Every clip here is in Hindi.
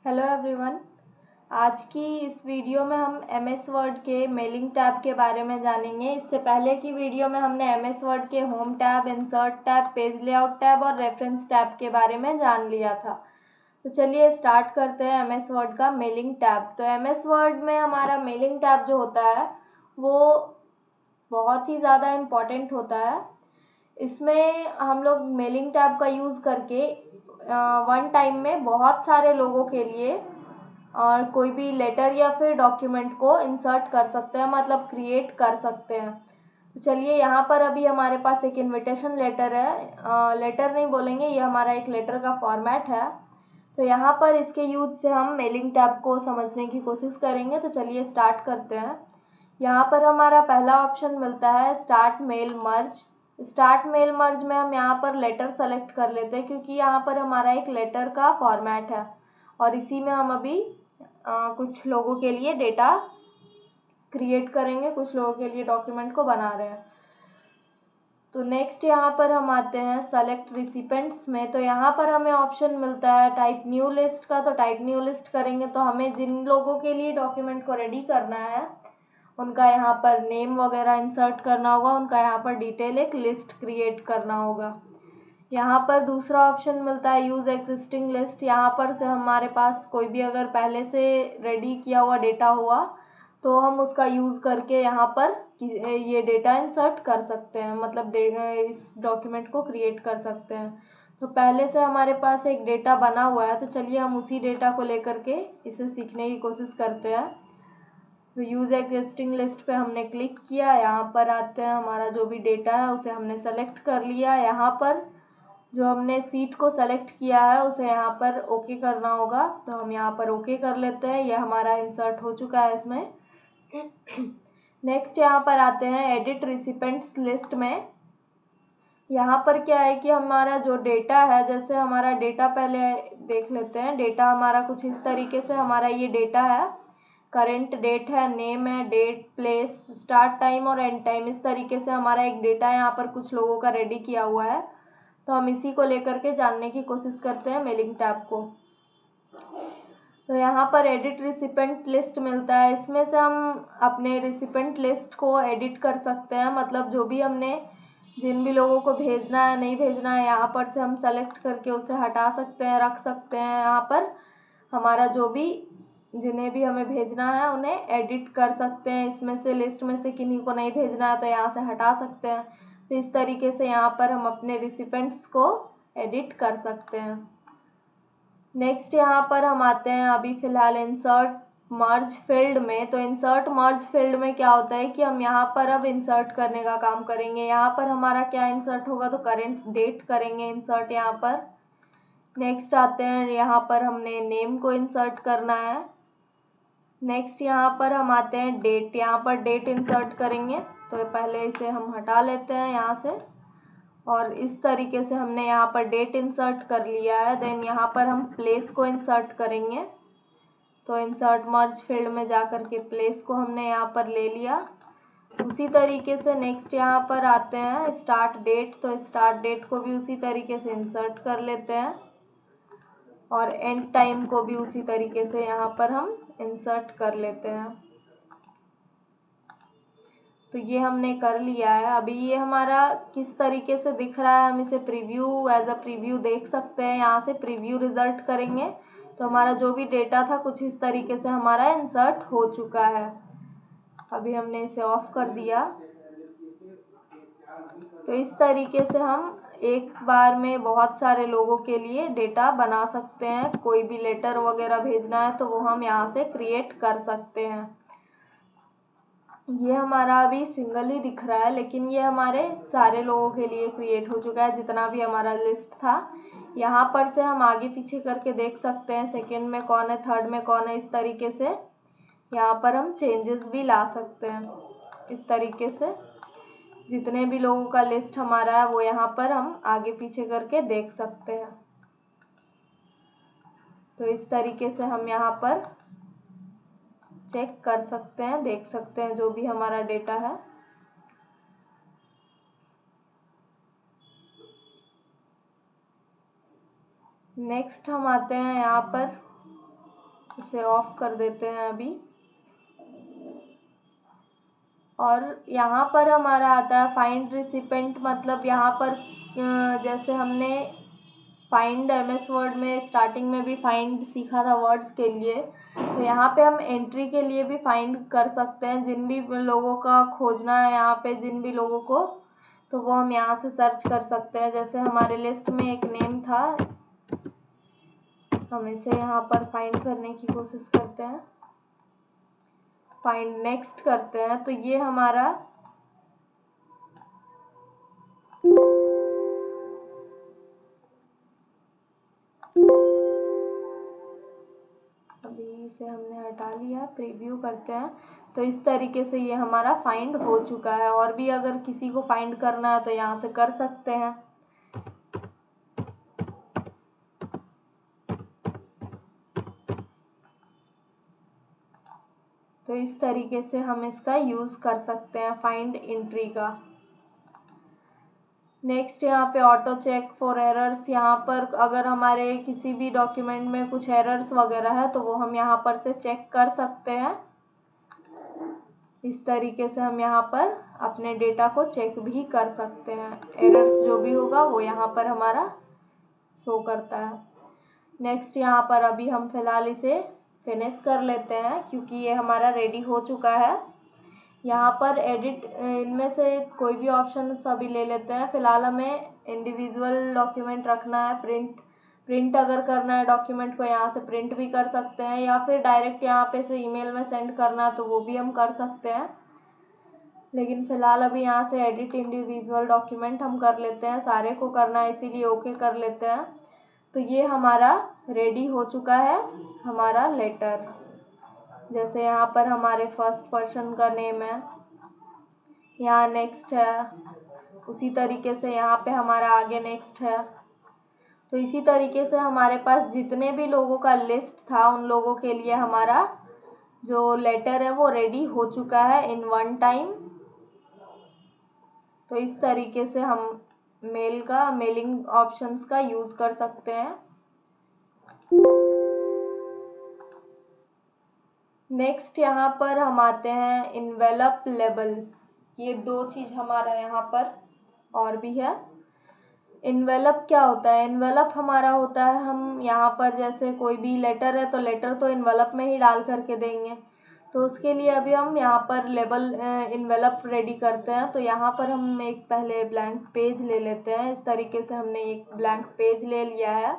Hello everyone. आज की इस वीडियो में हम एमएस वर्ड के मेलिंग टैब के बारे में जानेंगे। इससे पहले की वीडियो में हमने एमएस वर्ड के home tab, insert tab, page layout tab और रेफरेंस टैब के बारे में जान लिया था। तो चलिए स्टार्ट करते हैं एमएस वर्ड का मेलिंग टैब। तो एमएस वर्ड में हमारा मेलिंग टैब जो होता है वो बहुत ही ज़्यादा इम्पॉर्टेंट होता है। इसमें हम लोग मेलिंग टैब का यूज़ करके वन टाइम में बहुत सारे लोगों के लिए और कोई भी लेटर या फिर डॉक्यूमेंट को इंसर्ट कर सकते हैं, मतलब क्रिएट कर सकते हैं। तो चलिए यहाँ पर अभी हमारे पास एक इनविटेशन लेटर है। लेटर नहीं बोलेंगे, ये हमारा एक लेटर का फॉर्मेट है। तो यहाँ पर इसके यूज से हम मेलिंग टैब को समझने की कोशिश करेंगे। तो चलिए स्टार्ट करते हैं। यहाँ पर हमारा पहला ऑप्शन मिलता है start mail merge. Start mail merge में हम यहाँ पर लेटर सेलेक्ट कर लेते हैं, क्योंकि यहाँ पर हमारा एक लेटर का फॉर्मेट है और इसी में हम अभी कुछ लोगों के लिए डेटा क्रिएट करेंगे, कुछ लोगों के लिए डॉक्यूमेंट को बना रहे हैं। तो नेक्स्ट यहाँ पर हम आते हैं सेलेक्ट रिसिपेंट्स में। तो यहाँ पर हमें ऑप्शन मिलता है टाइप न्यू लिस्ट का। तो टाइप न्यू लिस्ट करेंगे तो हमें जिन लोगों के लिए डॉक्यूमेंट को रेडी करना है उनका यहाँ पर नेम वगैरह इंसर्ट करना होगा, उनका यहाँ पर डिटेल एक लिस्ट क्रिएट करना होगा। यहाँ पर दूसरा ऑप्शन मिलता है यूज़ एग्जिस्टिंग लिस्ट। यहाँ पर से हमारे पास कोई भी अगर पहले से रेडी किया हुआ डेटा हुआ तो हम उसका यूज़ करके यहाँ पर ये डेटा इंसर्ट कर सकते हैं, मतलब इस डॉक्यूमेंट को क्रिएट कर सकते हैं। तो पहले से हमारे पास एक डेटा बना हुआ है, तो चलिए हम उसी डेटा को लेकर के इसे सीखने की कोशिश करते हैं। तो यूज़ एग्जिस्टिंग लिस्ट पे हमने क्लिक किया, यहाँ पर आते हैं, हमारा जो भी डेटा है उसे हमने सेलेक्ट कर लिया। यहाँ पर जो हमने सीट को सेलेक्ट किया है उसे यहाँ पर ओके करना होगा, तो हम यहाँ पर ओके कर लेते हैं। यह हमारा इंसर्ट हो चुका है इसमें। नेक्स्ट यहाँ पर आते हैं एडिट रिसिपेंट्स लिस्ट में। यहाँ पर क्या है कि हमारा जो डेटा है, जैसे हमारा डेटा पहले देख लेते हैं। डेटा हमारा कुछ इस तरीके से, हमारा ये डेटा है, करेंट डेट है, नेम है, डेट, प्लेस, स्टार्ट टाइम और एंड टाइम। इस तरीके से हमारा एक डेटा यहाँ पर कुछ लोगों का रेडी किया हुआ है। तो हम इसी को लेकर के जानने की कोशिश करते हैं मेलिंग टैब को। तो यहाँ पर एडिट रिसिपेंट लिस्ट मिलता है। इसमें से हम अपने रिसिपेंट लिस्ट को एडिट कर सकते हैं, मतलब जो भी हमने जिन भी लोगों को भेजना है, नहीं भेजना है, यहाँ पर से हम सेलेक्ट करके उसे हटा सकते हैं, रख सकते हैं। यहाँ पर हमारा जो भी जिन्हें भी हमें भेजना है उन्हें एडिट कर सकते हैं। इसमें से लिस्ट में से किन्हीं को नहीं भेजना है तो यहाँ से हटा सकते हैं। तो इस तरीके से यहाँ पर हम अपने रिसिपेंट्स को एडिट कर सकते हैं। नेक्स्ट यहाँ पर हम आते हैं अभी फ़िलहाल इंसर्ट मर्ज फील्ड में। तो इंसर्ट मर्ज फील्ड में क्या होता है कि हम यहाँ पर अब इंसर्ट करने का काम करेंगे। यहाँ पर हमारा क्या इंसर्ट होगा, तो करेंट डेट करेंगे इंसर्ट यहाँ पर। नेक्स्ट आते हैं, यहाँ पर हमने नेम को इंसर्ट करना है। नेक्स्ट यहाँ पर हम आते हैं डेट। यहाँ पर डेट इंसर्ट करेंगे, तो पहले इसे हम हटा लेते हैं यहाँ से। और इस तरीके से हमने यहाँ पर डेट इंसर्ट कर लिया है। देन यहाँ पर हम प्लेस को इंसर्ट करेंगे। तो इंसर्ट मर्ज फील्ड में जा कर के प्लेस को हमने यहाँ पर ले लिया। उसी तरीके से नेक्स्ट यहाँ पर आते हैं स्टार्ट डेट। तो स्टार्ट डेट को भी उसी तरीके से इंसर्ट कर लेते हैं और एंड टाइम को भी उसी तरीके से यहाँ पर हम इंसर्ट कर लेते हैं। तो ये हमने कर लिया है। अभी ये हमारा किस तरीके से दिख रहा है, हम इसे प्रीव्यू एज अ प्रीव्यू देख सकते हैं। यहाँ से प्रीव्यू रिजल्ट करेंगे तो हमारा जो भी डेटा था कुछ इस तरीके से हमारा इंसर्ट हो चुका है। अभी हमने इसे ऑफ कर दिया। तो इस तरीके से हम एक बार में बहुत सारे लोगों के लिए डेटा बना सकते हैं। कोई भी लेटर वगैरह भेजना है तो वो हम यहाँ से क्रिएट कर सकते हैं। ये हमारा अभी सिंगल ही दिख रहा है, लेकिन ये हमारे सारे लोगों के लिए क्रिएट हो चुका है, जितना भी हमारा लिस्ट था। यहाँ पर से हम आगे पीछे करके देख सकते हैं सेकंड में कौन है, थर्ड में कौन है। इस तरीके से यहाँ पर हम चेंजेस भी ला सकते हैं। इस तरीके से जितने भी लोगों का लिस्ट हमारा है वो यहाँ पर हम आगे पीछे करके देख सकते हैं। तो इस तरीके से हम यहाँ पर चेक कर सकते हैं, देख सकते हैं जो भी हमारा डेटा है। नेक्स्ट हम आते हैं यहाँ पर इसे ऑफ कर देते हैं अभी। और यहाँ पर हमारा आता है फाइंड रिसिपेंट, मतलब यहाँ पर जैसे हमने फाइंड MS वर्ड में स्टार्टिंग में भी फाइंड सीखा था वर्ड्स के लिए, तो यहाँ पे हम एंट्री के लिए भी फाइंड कर सकते हैं। जिन भी लोगों का खोजना है यहाँ पे, जिन भी लोगों को, तो वो हम यहाँ से सर्च कर सकते हैं। जैसे हमारे लिस्ट में एक नेम था, हम इसे यहाँ पर फाइंड करने की कोशिश करते हैं। फाइंड नेक्स्ट करते हैं तो ये हमारा अभी इसे हमने हटा लिया। प्रीव्यू करते हैं तो इस तरीके से ये हमारा फाइंड हो चुका है। और भी अगर किसी को फाइंड करना है तो यहाँ से कर सकते हैं। तो इस तरीके से हम इसका यूज़ कर सकते हैं फाइंड एंट्री का। नेक्स्ट यहाँ पे ऑटो चेक फॉर एरर्स, यहाँ पर अगर हमारे किसी भी डॉक्यूमेंट में कुछ एरर्स वगैरह है तो वो हम यहाँ पर से चेक कर सकते हैं। इस तरीके से हम यहाँ पर अपने डेटा को चेक भी कर सकते हैं। एरर्स जो भी होगा वो यहाँ पर हमारा शो करता है। नेक्स्ट यहाँ पर अभी हम फिलहाल इसे फिनिश कर लेते हैं क्योंकि ये हमारा रेडी हो चुका है। यहाँ पर एडिट, इनमें से कोई भी ऑप्शन सभी ले लेते हैं। फिलहाल हमें इंडिविजुअल डॉक्यूमेंट रखना है। प्रिंट अगर करना है डॉक्यूमेंट को, यहाँ से प्रिंट भी कर सकते हैं, या फिर डायरेक्ट यहाँ पे से ईमेल में सेंड करना है तो वो भी हम कर सकते हैं। लेकिन फ़िलहाल अभी यहाँ से एडिट इंडिविजुअल डॉक्यूमेंट हम कर लेते हैं। सारे को करना है इसीलिए ओके कर लेते हैं। तो ये हमारा रेडी हो चुका है हमारा लेटर। जैसे यहाँ पर हमारे फर्स्ट पर्सन का नेम है, यहाँ नेक्स्ट है, उसी तरीके से यहाँ पे हमारा आगे नेक्स्ट है। तो इसी तरीके से हमारे पास जितने भी लोगों का लिस्ट था उन लोगों के लिए हमारा जो लेटर है वो रेडी हो चुका है इन वन टाइम। तो इस तरीके से हम मेलिंग ऑप्शंस का यूज़ कर सकते हैं। नेक्स्ट यहाँ पर हम आते हैं इन्वेलप लेबल। ये दो चीज़ हमारा यहाँ पर और भी है। इन्वेलप क्या होता है? इन्वेलप हमारा होता है, हम यहाँ पर जैसे कोई भी लेटर है तो लेटर तो इन्वेलप में ही डाल करके देंगे। तो उसके लिए अभी हम यहाँ पर लेबल इन्वेलप रेडी करते हैं। तो यहाँ पर हम एक पहले ब्लैंक पेज ले लेते हैं। इस तरीके से हमने एक ब्लैंक पेज ले लिया है।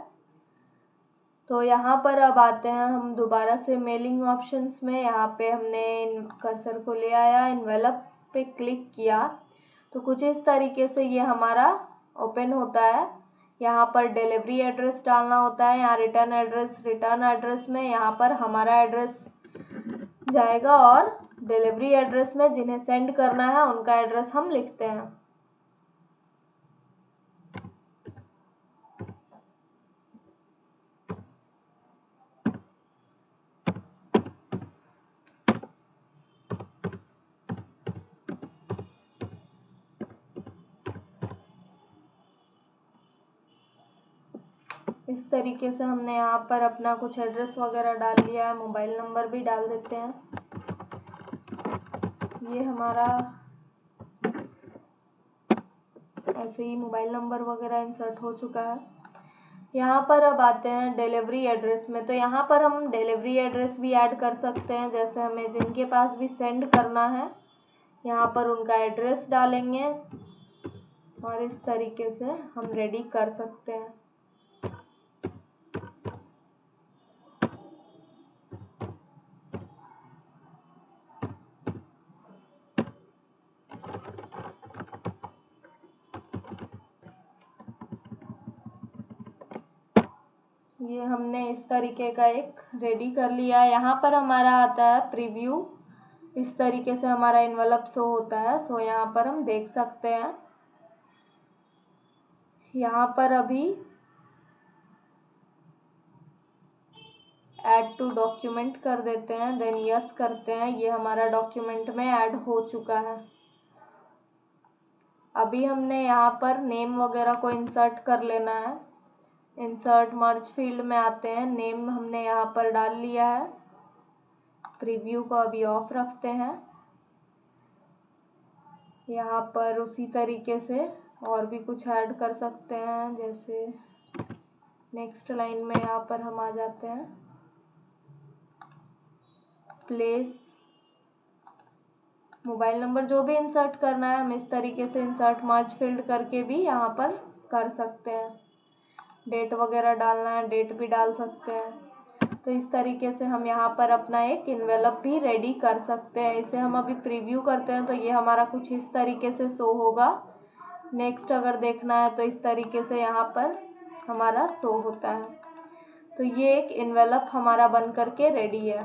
तो यहाँ पर अब आते हैं हम दोबारा से मेलिंग ऑप्शंस में। यहाँ पे हमने कर्सर को ले आया, इन्वेलप पे क्लिक किया तो कुछ इस तरीके से ये हमारा ओपन होता है। यहाँ पर डिलीवरी एड्रेस डालना होता है, यहाँ रिटर्न एड्रेस में यहाँ पर हमारा एड्रेस जाएगा और डिलीवरी एड्रेस में जिन्हें सेंड करना है उनका एड्रेस हम लिखते हैं। इस तरीके से हमने यहाँ पर अपना कुछ एड्रेस वगैरह डाल लिया है, मोबाइल नंबर भी डाल देते हैं। ये हमारा ऐसे ही मोबाइल नंबर वगैरह इंसर्ट हो चुका है। यहाँ पर अब आते हैं डिलीवरी एड्रेस में। तो यहाँ पर हम डिलीवरी एड्रेस भी ऐड कर सकते हैं। जैसे हमें जिनके पास भी सेंड करना है यहाँ पर उनका एड्रेस डालेंगे और इस तरीके से हम रेडी कर सकते हैं। ये हमने इस तरीके का एक रेडी कर लिया है। यहाँ पर हमारा आता है प्रीव्यू। इस तरीके से हमारा इन्वेलप शो होता है। सो यहाँ पर हम देख सकते हैं। यहाँ पर अभी ऐड टू डॉक्यूमेंट कर देते हैं, देन यस करते हैं। ये हमारा डॉक्यूमेंट में ऐड हो चुका है। अभी हमने यहाँ पर नेम वगैरह को इंसर्ट कर लेना है। इंसर्ट मर्ज फील्ड में आते हैं, नेम हमने यहाँ पर डाल लिया है। प्रीव्यू को अभी ऑफ रखते हैं। यहाँ पर उसी तरीके से और भी कुछ ऐड कर सकते हैं, जैसे नेक्स्ट लाइन में यहाँ पर हम आ जाते हैं, प्लेस मोबाइल नंबर जो भी इंसर्ट करना है हम इस तरीके से इंसर्ट मर्ज फील्ड करके भी यहाँ पर कर सकते हैं। डेट वगैरह डालना है, डेट भी डाल सकते हैं। तो इस तरीके से हम यहाँ पर अपना एक इन्वेलप भी रेडी कर सकते हैं। इसे हम अभी प्रीव्यू करते हैं तो ये हमारा कुछ इस तरीके से शो होगा। नेक्स्ट अगर देखना है तो इस तरीके से यहाँ पर हमारा शो होता है। तो ये एक इन्वेलप हमारा बन करके रेडी है।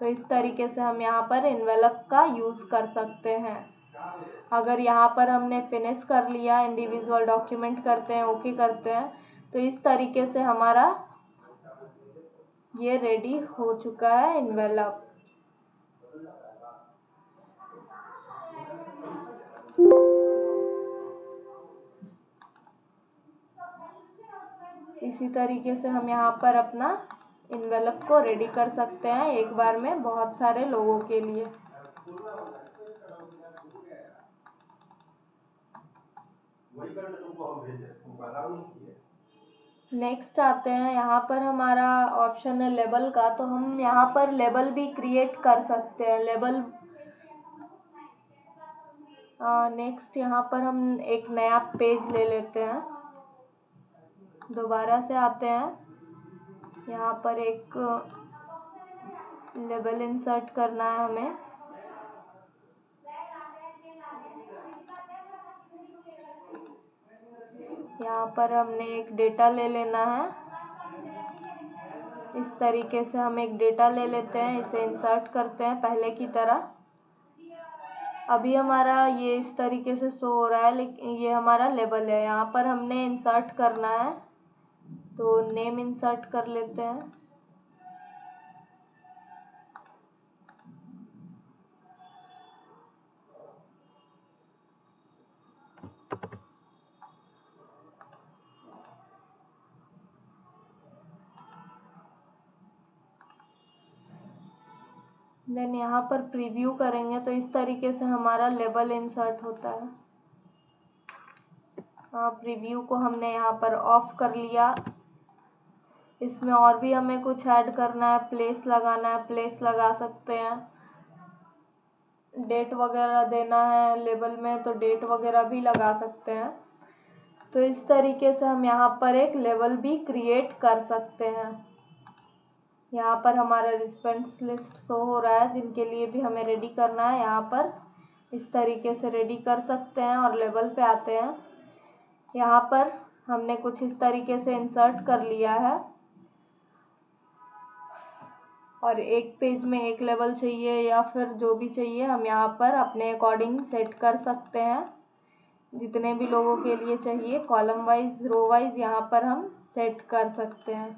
तो इस तरीके से हम यहाँ पर इन्वेलप का यूज़ कर सकते हैं। अगर यहाँ पर हमने फिनिश कर लिया, इंडिविजुअल डॉक्यूमेंट करते हैं, ओके करते हैं, तो इस तरीके से हमारा ये रेडी हो चुका है इन्वेलप। इसी तरीके से हम यहाँ पर अपना इन्वेलप को रेडी कर सकते हैं एक बार में बहुत सारे लोगों के लिए। नेक्स्ट आते हैं, यहाँ पर हमारा ऑप्शन है लेबल का, तो हम यहाँ पर लेबल भी क्रिएट कर सकते हैं। लेबल नेक्स्ट यहाँ पर हम एक नया पेज ले लेते हैं, दोबारा से आते हैं, यहाँ पर एक लेबल इंसर्ट करना है हमें। यहाँ पर हमने एक डेटा ले लेना है। इस तरीके से हम एक डेटा ले लेते हैं, इसे इंसर्ट करते हैं पहले की तरह। अभी हमारा ये इस तरीके से शो हो रहा है, लेकिन ये हमारा लेबल है। यहाँ पर हमने इंसर्ट करना है तो नेम इंसर्ट कर लेते हैं। देन यहाँ पर प्रीव्यू करेंगे तो इस तरीके से हमारा लेबल इंसर्ट होता है। प्रीव्यू को हमने यहाँ पर ऑफ कर लिया। इसमें और भी हमें कुछ ऐड करना है, प्लेस लगाना है, प्लेस लगा सकते हैं। डेट वगैरह देना है लेबल में तो डेट वगैरह भी लगा सकते हैं। तो इस तरीके से हम यहाँ पर एक लेबल भी क्रिएट कर सकते हैं। यहाँ पर हमारा रिस्पॉन्स लिस्ट शो हो रहा है, जिनके लिए भी हमें रेडी करना है। यहाँ पर इस तरीके से रेडी कर सकते हैं और लेबल पे आते हैं। यहाँ पर हमने कुछ इस तरीके से इंसर्ट कर लिया है और एक पेज में एक लेवल चाहिए या फिर जो भी चाहिए हम यहाँ पर अपने अकॉर्डिंग सेट कर सकते हैं। जितने भी लोगों के लिए चाहिए कॉलम वाइज, रो वाइज यहाँ पर हम सेट कर सकते हैं।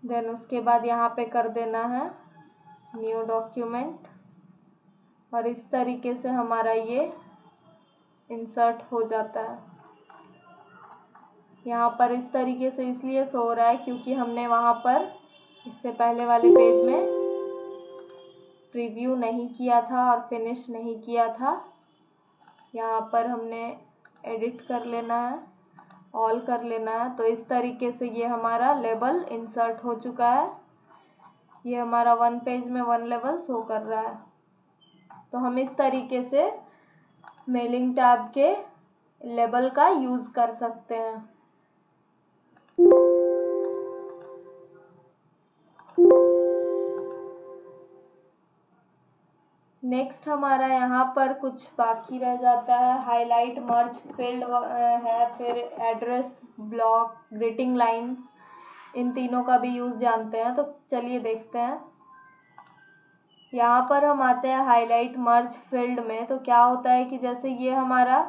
देन उसके बाद यहाँ पे कर देना है न्यू डॉक्यूमेंट और इस तरीके से हमारा ये इंसर्ट हो जाता है। यहाँ पर इस तरीके से इसलिए शो हो रहा है क्योंकि हमने वहाँ पर इससे पहले वाले पेज में प्रीव्यू नहीं किया था और फिनिश नहीं किया था। यहाँ पर हमने एडिट कर लेना है, ऑल कर लेना है। तो इस तरीके से ये हमारा लेबल इंसर्ट हो चुका है। ये हमारा वन पेज में वन लेवल शो कर रहा है। तो हम इस तरीके से मेलिंग टैब के लेबल का यूज़ कर सकते हैं। नेक्स्ट हमारा यहाँ पर कुछ बाकी रह जाता है, हाईलाइट मर्ज फील्ड है, फिर एड्रेस ब्लॉक, ग्रीटिंग लाइंस, इन तीनों का भी यूज़ जानते हैं। तो चलिए देखते हैं। यहाँ पर हम आते हैं हाईलाइट मर्ज फील्ड में। तो क्या होता है कि जैसे ये हमारा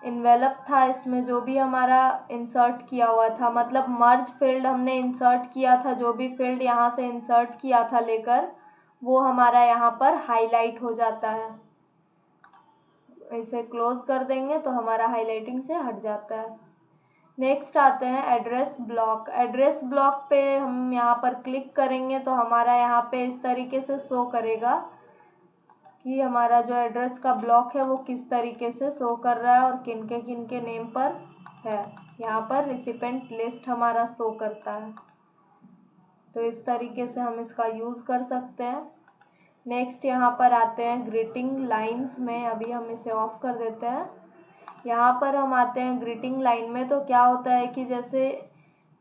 इन्वेलप था, इसमें जो भी हमारा इंसर्ट किया हुआ था, मतलब मर्ज फील्ड हमने इंसर्ट किया था, जो भी फील्ड यहाँ से इंसर्ट किया था लेकर, वो हमारा यहाँ पर हाईलाइट हो जाता है। इसे क्लोज कर देंगे तो हमारा हाईलाइटिंग से हट जाता है। नेक्स्ट आते हैं एड्रेस ब्लॉक। एड्रेस ब्लॉक पे हम यहाँ पर क्लिक करेंगे तो हमारा यहाँ पे इस तरीके से शो करेगा कि हमारा जो एड्रेस का ब्लॉक है वो किस तरीके से शो कर रहा है और किन के नेम पर है। यहाँ पर रिसिपेंट लिस्ट हमारा शो करता है। तो इस तरीके से हम इसका यूज़ कर सकते हैं। नेक्स्ट यहाँ पर आते हैं ग्रीटिंग लाइंस में। अभी हम इसे ऑफ कर देते हैं। यहाँ पर हम आते हैं ग्रीटिंग लाइन में। तो क्या होता है कि जैसे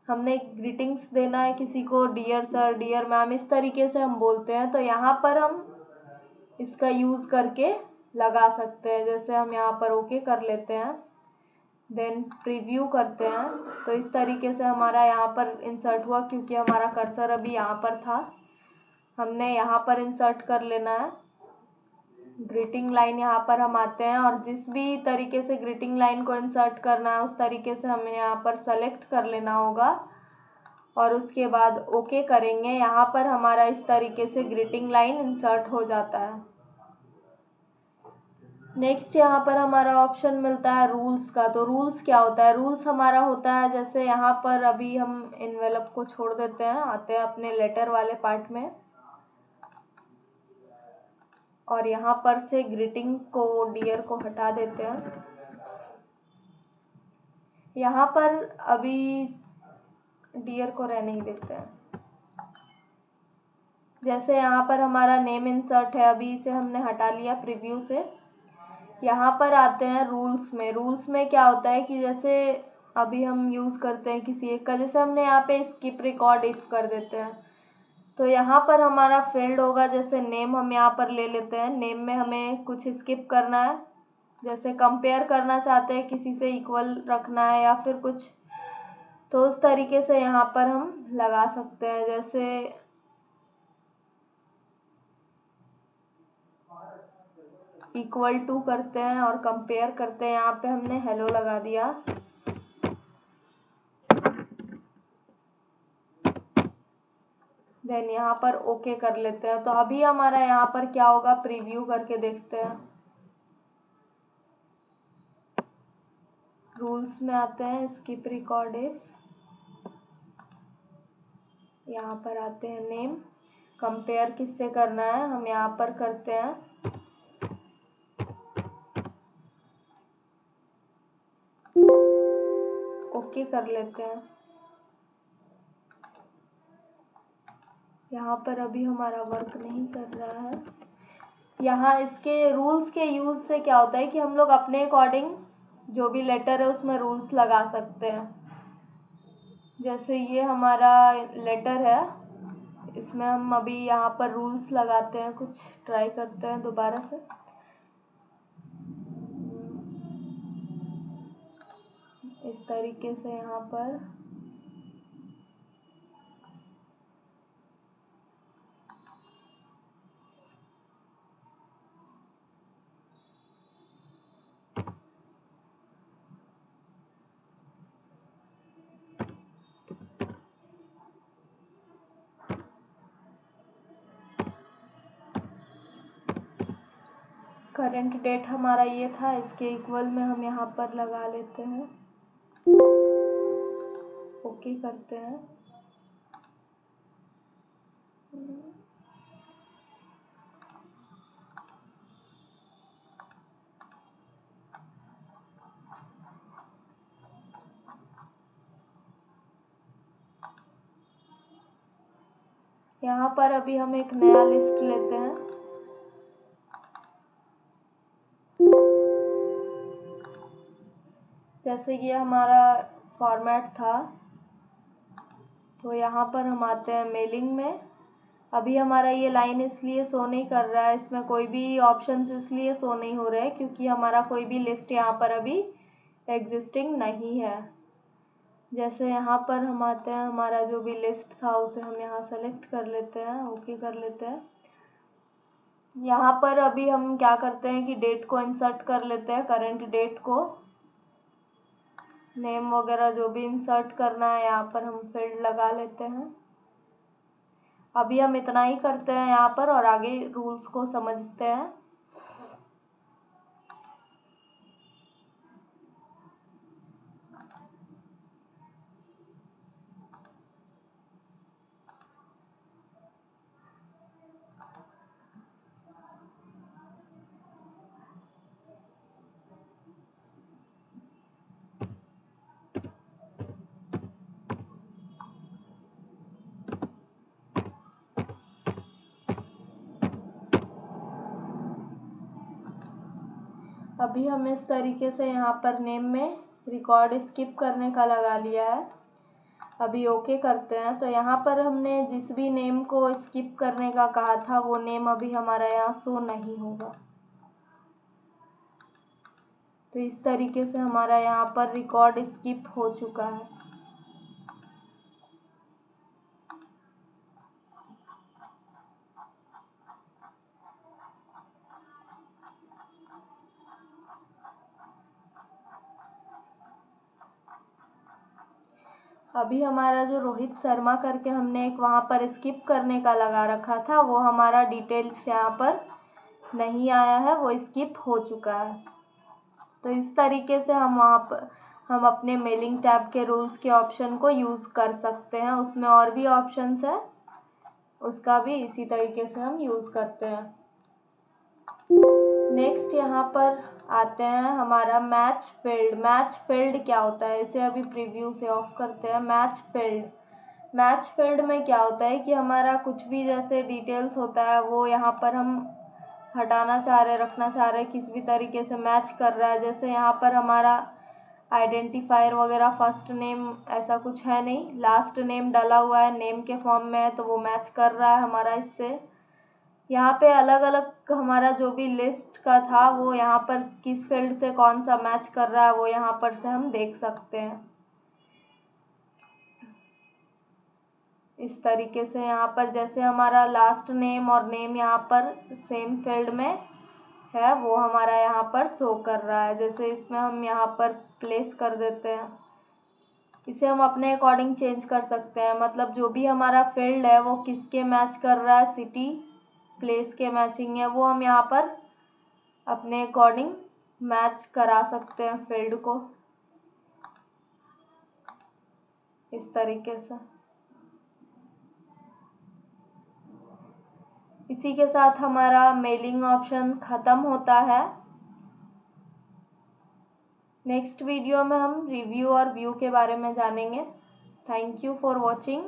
हमने ग्रीटिंग्स देना है किसी को, डियर सर, डियर मैम, इस तरीके से हम बोलते हैं, तो यहाँ पर हम इसका यूज़ करके लगा सकते हैं। जैसे हम यहाँ पर ओके कर लेते हैं, देन प्रीव्यू करते हैं, तो इस तरीके से हमारा यहाँ पर इंसर्ट हुआ। क्योंकि हमारा कर्सर अभी यहाँ पर था, हमने यहाँ पर इंसर्ट कर लेना है। ग्रीटिंग लाइन यहाँ पर हम आते हैं और जिस भी तरीके से ग्रीटिंग लाइन को इंसर्ट करना है उस तरीके से हमें यहाँ पर सेलेक्ट कर लेना होगा और उसके बाद ओके करेंगे। यहाँ पर हमारा इस तरीके से ग्रीटिंग लाइन इंसर्ट हो जाता है। नेक्स्ट यहाँ पर हमारा ऑप्शन मिलता है रूल्स का। तो रूल्स क्या होता है? रूल्स हमारा होता है, जैसे यहाँ पर अभी हम इन्वेलप को छोड़ देते हैं, आते हैं अपने लेटर वाले पार्ट में और यहाँ पर से ग्रीटिंग को, डियर को हटा देते हैं। यहाँ पर अभी डियर को रहने ही देते हैं। जैसे यहाँ पर हमारा नेम इंसर्ट है, अभी इसे हमने हटा लिया प्रीव्यू से। यहाँ पर आते हैं रूल्स में। रूल्स में क्या होता है कि जैसे अभी हम यूज़ करते हैं किसी एक का, जैसे हमने यहाँ पे स्किप रिकॉर्ड इफ कर देते हैं, तो यहाँ पर हमारा फील्ड होगा। जैसे नेम हम यहाँ पर ले लेते हैं, नेम में हमें कुछ स्किप करना है, जैसे कंपेयर करना चाहते हैं किसी से, इक्वल रखना है या फिर कुछ, तो उस तरीके से यहाँ पर हम लगा सकते हैं। जैसे इक्वल टू करते हैं और कंपेयर करते हैं, यहाँ पे हमने हेलो लगा दिया। देन यहाँ पर ओके कर लेते हैं। तो अभी हमारा यहाँ पर क्या होगा, प्रीव्यू करके देखते हैं। रूल्स में आते हैं, स्किप रिकॉर्ड इफ, यहाँ पर आते हैं नेम, कंपेयर किससे करना है हम यहाँ पर करते हैं। ओके कर लेते हैं। यहाँ पर अभी हमारा वर्क नहीं कर रहा है। यहाँ इसके रूल्स के यूज़ से क्या होता है कि हम लोग अपने अकॉर्डिंग जो भी लेटर है उसमें रूल्स लगा सकते हैं। जैसे ये हमारा लेटर है, इसमें हम अभी यहाँ पर रूल्स लगाते हैं, कुछ ट्राई करते हैं दोबारा से। इस तरीके से यहाँ पर करंट डेट हमारा ये था, इसके इक्वल में हम यहाँ पर लगा लेते हैं, ओके करते हैं। यहाँ पर अभी हम एक नया लिस्ट लेते हैं। जैसे ये हमारा फॉर्मेट था, तो यहाँ पर हम आते हैं मेलिंग में। अभी हमारा ये लाइन इसलिए शो नहीं कर रहा है, इसमें कोई भी ऑप्शंस इसलिए शो नहीं हो रहे क्योंकि हमारा कोई भी लिस्ट यहाँ पर अभी एग्जिस्टिंग नहीं है। जैसे यहाँ पर हम आते हैं, हमारा जो भी लिस्ट था उसे हम यहाँ सेलेक्ट कर लेते हैं, ओके कर लेते हैं। यहाँ पर अभी हम क्या करते हैं कि डेट को इंसर्ट कर लेते हैं, करंट डेट को। नेम वगैरह जो भी इंसर्ट करना है यहाँ पर हम फील्ड लगा लेते हैं। अभी हम इतना ही करते हैं यहाँ पर और आगे रूल्स को समझते हैं। अभी हम इस तरीके से यहाँ पर नेम में रिकॉर्ड स्किप करने का लगा लिया है। अभी ओके करते हैं। तो यहाँ पर हमने जिस भी नेम को स्किप करने का कहा था वो नेम अभी हमारा यहाँ शो नहीं होगा। तो इस तरीके से हमारा यहाँ पर रिकॉर्ड स्किप हो चुका है। अभी हमारा जो रोहित शर्मा करके हमने एक वहाँ पर स्किप करने का लगा रखा था वो हमारा डिटेल्स यहाँ पर नहीं आया है, वो स्किप हो चुका है। तो इस तरीके से हम वहाँ पर हम अपने मेलिंग टैब के रूल्स के ऑप्शन को यूज़ कर सकते हैं। उसमें और भी ऑप्शंस है, उसका भी इसी तरीके से हम यूज़ करते हैं। नेक्स्ट यहाँ पर आते हैं हमारा मैच फील्ड। मैच फील्ड क्या होता है, इसे अभी प्रीव्यू से ऑफ करते हैं। मैच फील्ड में क्या होता है कि हमारा कुछ भी जैसे डिटेल्स होता है वो यहाँ पर हम हटाना चाह रहे, रखना चाह रहे, किस भी तरीके से मैच कर रहा है। जैसे यहाँ पर हमारा आइडेंटिफायर वगैरह फर्स्ट नेम ऐसा कुछ है नहीं, लास्ट नेम डाला हुआ है, नेम के फॉर्म में है तो वो मैच कर रहा है हमारा इससे। यहाँ पे अलग अलग हमारा जो भी लिस्ट का था वो यहाँ पर किस फील्ड से कौन सा मैच कर रहा है वो यहाँ पर से हम देख सकते हैं। इस तरीके से यहाँ पर जैसे हमारा लास्ट नेम और नेम यहाँ पर सेम फील्ड में है वो हमारा यहाँ पर शो कर रहा है। जैसे इसमें हम यहाँ पर प्लेस कर देते हैं, इसे हम अपने अकॉर्डिंग चेंज कर सकते हैं। मतलब जो भी हमारा फील्ड है वो किसके मैच कर रहा है, सिटी प्लेस के मैचिंग है, वो हम यहाँ पर अपने अकॉर्डिंग मैच करा सकते हैं फील्ड को इस तरीके से। इसी के साथ हमारा मेलिंग ऑप्शन ख़त्म होता है। नेक्स्ट वीडियो में हम रिव्यू और व्यू के बारे में जानेंगे। Thank you for watching.